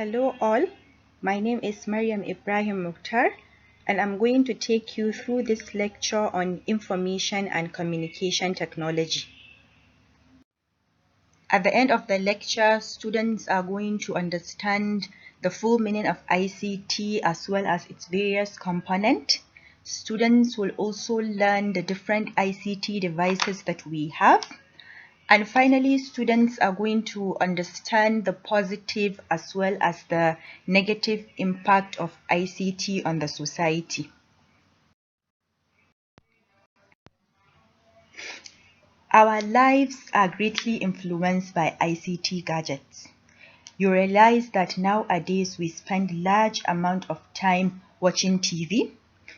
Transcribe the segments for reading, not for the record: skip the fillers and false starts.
Hello all, my name is Mariam Ibrahim Mukhtar and I'm going to take you through this lecture on information and communication technology. At the end of the lecture, students are going to understand the full meaning of ICT as well as its various components. Students will also learn the different ICT devices that we have. And finally, students are going to understand the positive as well as the negative impact of ICT on the society. Our lives are greatly influenced by ICT gadgets. You realize that nowadays we spend large amount of time watching TV.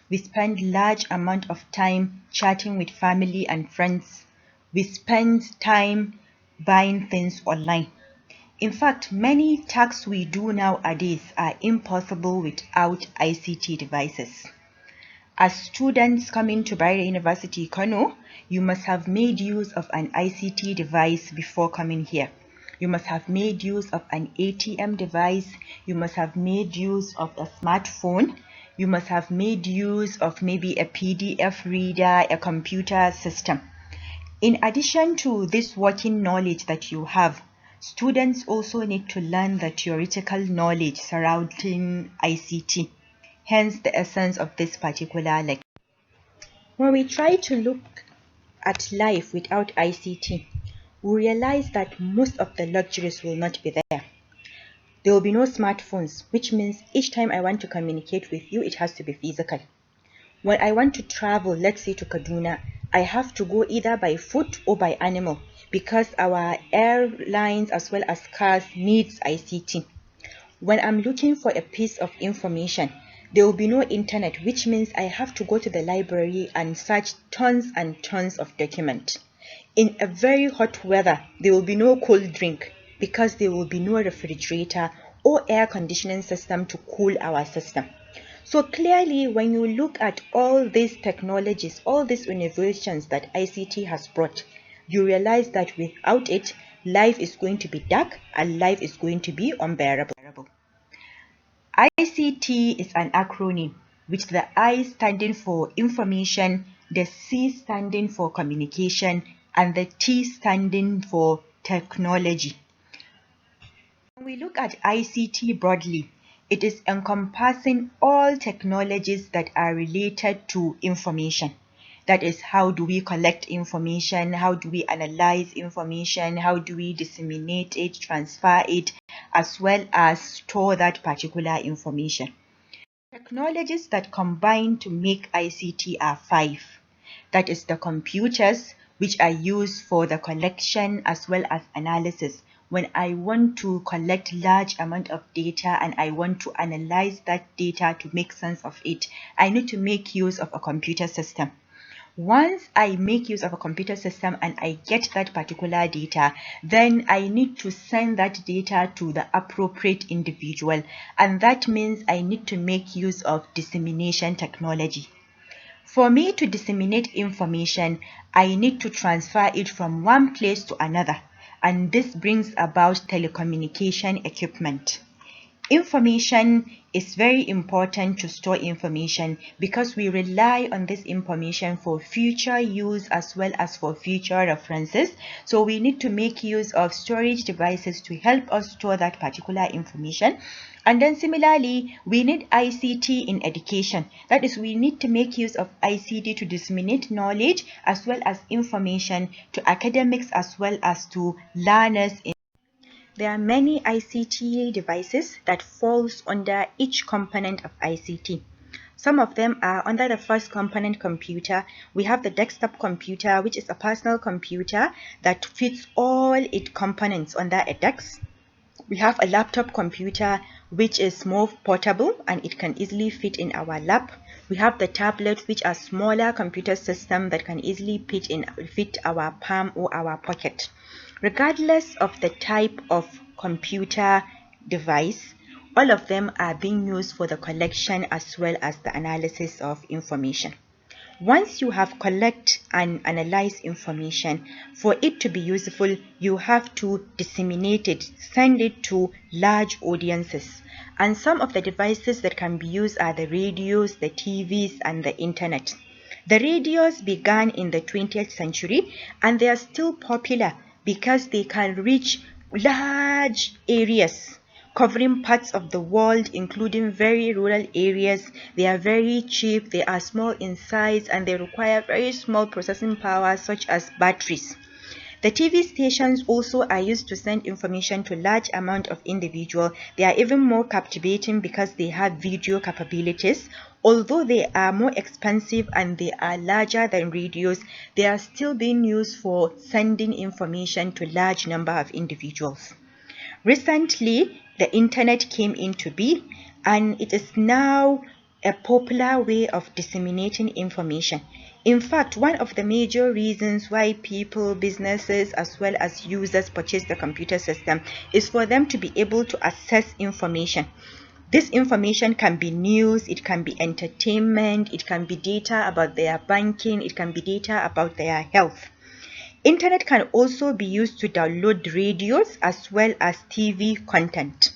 We spend large amount of time chatting with family and friends. We spend time buying things online. In fact, many tasks we do nowadays are impossible without ICT devices. As students coming to Bayer University, Kano, you must have made use of an ICT device before coming here. You must have made use of an ATM device. You must have made use of a smartphone. You must have made use of maybe a PDF reader, a computer system. In addition to this working knowledge that you have, students also need to learn the theoretical knowledge surrounding ICT, hence the essence of this particular lecture. When we try to look at life without ICT, we realize that most of the luxuries will not be there. There will be no smartphones, which means each time I want to communicate with you, it has to be physical. When I want to travel, let's say to Kaduna, I have to go either by foot or by animal because our airlines as well as cars needs ICT. When I'm looking for a piece of information, there will be no internet, which means I have to go to the library and search tons and tons of documents. In a very hot weather, there will be no cold drink because there will be no refrigerator or air conditioning system to cool our system. So clearly, when you look at all these technologies, all these innovations that ICT has brought, you realize that without it, life is going to be dark and life is going to be unbearable. ICT is an acronym, which the I standing for information, the C standing for communication, and the T standing for technology. When we look at ICT broadly, it is encompassing all technologies that are related to information. That is, how do we collect information, how do we analyze information, how do we disseminate it, transfer it, as well as store that particular information. Technologies that combine to make ICT are 5. That is the computers, which are used for the collection as well as analysis. When I want to collect large amount of data and I want to analyze that data to make sense of it, I need to make use of a computer system. Once I make use of a computer system and I get that particular data, then I need to send that data to the appropriate individual, and that means I need to make use of dissemination technology. For me to disseminate information, I need to transfer it from one place to another, and this brings about telecommunication equipment. Information is very important to store information because we rely on this information for future use as well as for future references. So we need to make use of storage devices to help us store that particular information. And then similarly, we need ICT in education. That is, we need to make use of ICT to disseminate knowledge as well as information to academics as well as to learners. There are many ICT devices that falls under each component of ICT. Some of them are under the first component computer. We have the desktop computer, which is a personal computer that fits all its components under a desk. We have a laptop computer, which is more portable and it can easily fit in our lap. We have the tablet, which are smaller computer system that can easily fit our palm or our pocket. Regardless of the type of computer device, all of them are being used for the collection as well as the analysis of information. Once you have collect and analyze information, for it to be useful, you have to disseminate it, send it to large audiences. And some of the devices that can be used are the radios, the TVs, and the internet. The radios began in the 20th century and they are still popular because they can reach large areas covering parts of the world, including very rural areas. They are very cheap, they are small in size, and they require very small processing power such as batteries. The TV stations also are used to send information to large amount of individuals. They are even more captivating because they have video capabilities. Although they are more expensive and they are larger than radios, they are still being used for sending information to large number of individuals. Recently, the internet came into being and it is now a popular way of disseminating information. In fact, one of the major reasons why people, businesses, as well as users purchase the computer system is for them to be able to access information. This information can be news, it can be entertainment, it can be data about their banking, it can be data about their health. Internet can also be used to download radios as well as TV content.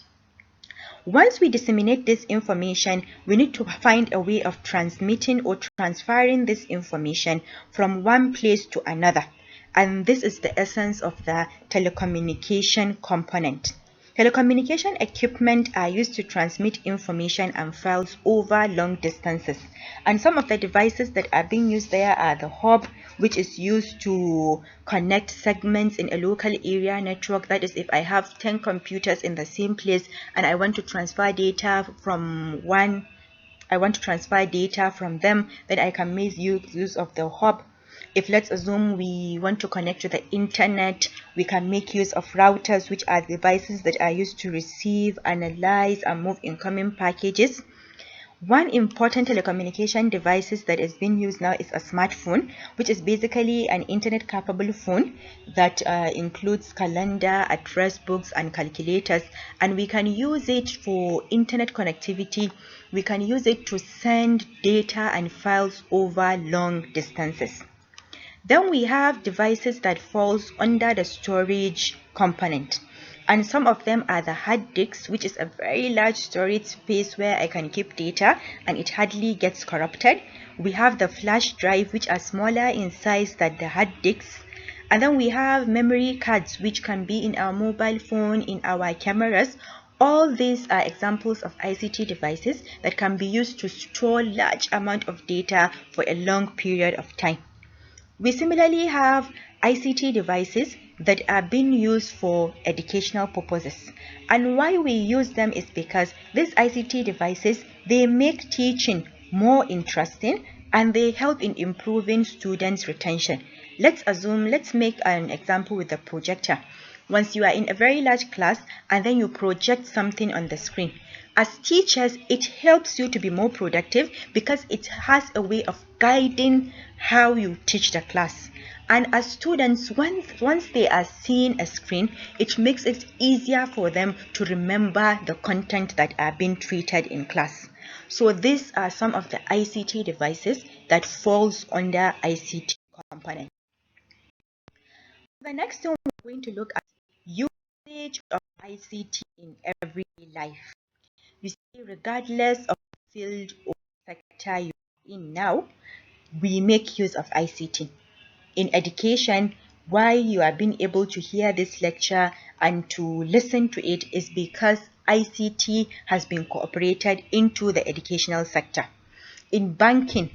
Once we disseminate this information, we need to find a way of transmitting or transferring this information from one place to another. And this is the essence of the telecommunication component. Telecommunication equipment are used to transmit information and files over long distances. And some of the devices that are being used there are the hub, which is used to connect segments in a local area network. That is, if I have 10 computers in the same place and I want to transfer data from them, then I can make use of the hub. If let's assume we want to connect to the internet, we can make use of routers, which are devices that are used to receive, analyze, and move incoming packages. One important telecommunication device that is being used now is a smartphone, which is basically an internet-capable phone that includes calendar, address books, and calculators. And we can use it for internet connectivity. We can use it to send data and files over long distances. Then we have devices that falls under the storage component. And some of them are the hard disks, which is a very large storage space where I can keep data and it hardly gets corrupted. We have the flash drive, which are smaller in size than the hard disks. And then we have memory cards, which can be in our mobile phone, in our cameras. All these are examples of ICT devices that can be used to store large amount of data for a long period of time. We similarly have ICT devices that are being used for educational purposes. And why we use them is because these ICT devices, they make teaching more interesting and they help in improving students' retention. Let's make an example with the projector. Once you are in a very large class and then you project something on the screen. As teachers, it helps you to be more productive because it has a way of guiding how you teach the class. And as students, once they are seeing a screen, it makes it easier for them to remember the content that are being treated in class. So these are some of the ICT devices that falls under ICT component. The next thing we're going to look at usage of ICT in everyday life. You see, regardless of the field or sector you're in now, we make use of ICT. In education, why you are being able to hear this lecture and to listen to it is because ICT has been incorporated into the educational sector. In banking,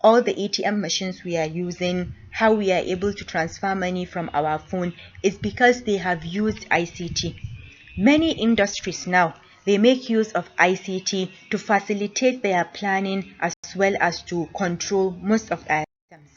all the ATM machines we are using, how we are able to transfer money from our phone is because they have used ICT. Many industries now, they make use of ICT to facilitate their planning as well as to control most of their systems.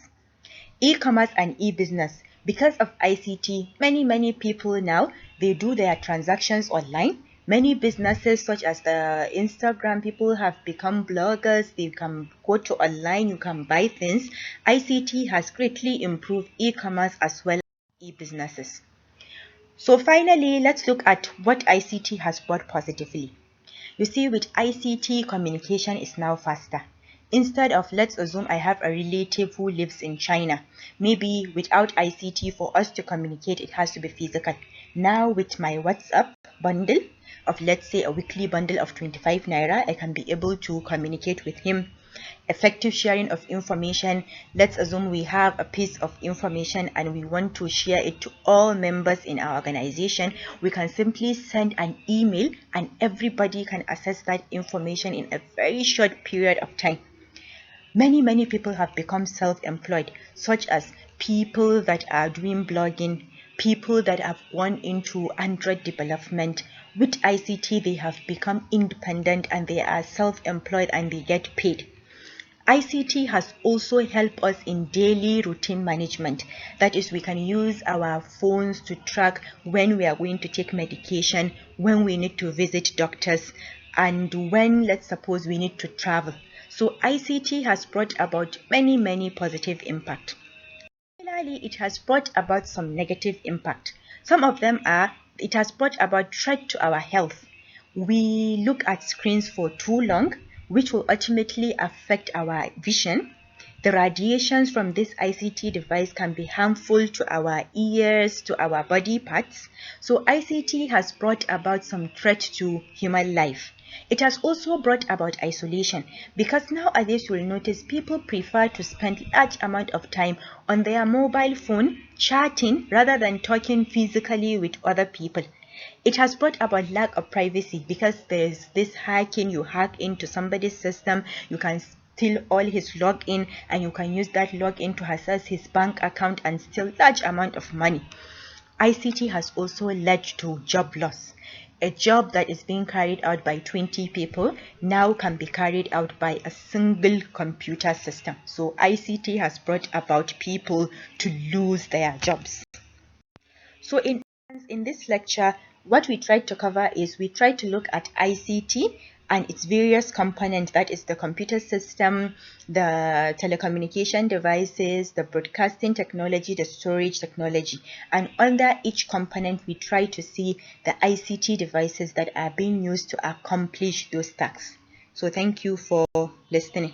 E-commerce and e-business, because of ICT, many people now, they do their transactions online. Many businesses such as the Instagram, people have become bloggers. They can go to online, you can buy things. ICT has greatly improved e-commerce as well as e-businesses. So finally, let's look at what ICT has brought positively. You see, with ICT, communication is now faster. Instead of, let's assume I have a relative who lives in China. Maybe without ICT, for us to communicate, it has to be physical. Now with my WhatsApp bundle of, let's say, a weekly bundle of 25 naira, I can be able to communicate with him. Effective sharing of information. Let's assume we have a piece of information and we want to share it to all members in our organization. We can simply send an email and everybody can access that information in a very short period of time. Many people have become self-employed, such as people that are doing blogging, people that have gone into Android development. With ICT, they have become independent and they are self-employed and they get paid. ICT has also helped us in daily routine management. That is, we can use our phones to track when we are going to take medication, when we need to visit doctors, and when, let's suppose, we need to travel. So ICT has brought about many positive impact. Similarly, it has brought about some negative impact. Some of them are, it has brought about threat to our health. We look at screens for too long, which will ultimately affect our vision. The radiations from this ICT device can be harmful to our ears, to our body parts. So ICT has brought about some threat to human life. It has also brought about isolation, because nowadays you will notice people prefer to spend large amount of time on their mobile phone chatting rather than talking physically with other people. It has brought about lack of privacy, because there's this hacking. You hack into somebody's system, you can steal all his login and you can use that login to access his bank account and steal large amount of money. ICT has also led to job loss. A job that is being carried out by 20 people now can be carried out by a single computer system. So ICT has brought about people to lose their jobs. So in this lecture, what we tried to cover is we tried to look at ICT and its various components, that is the computer system, the telecommunication devices, the broadcasting technology, the storage technology. And under each component, we try to see the ICT devices that are being used to accomplish those tasks. So thank you for listening.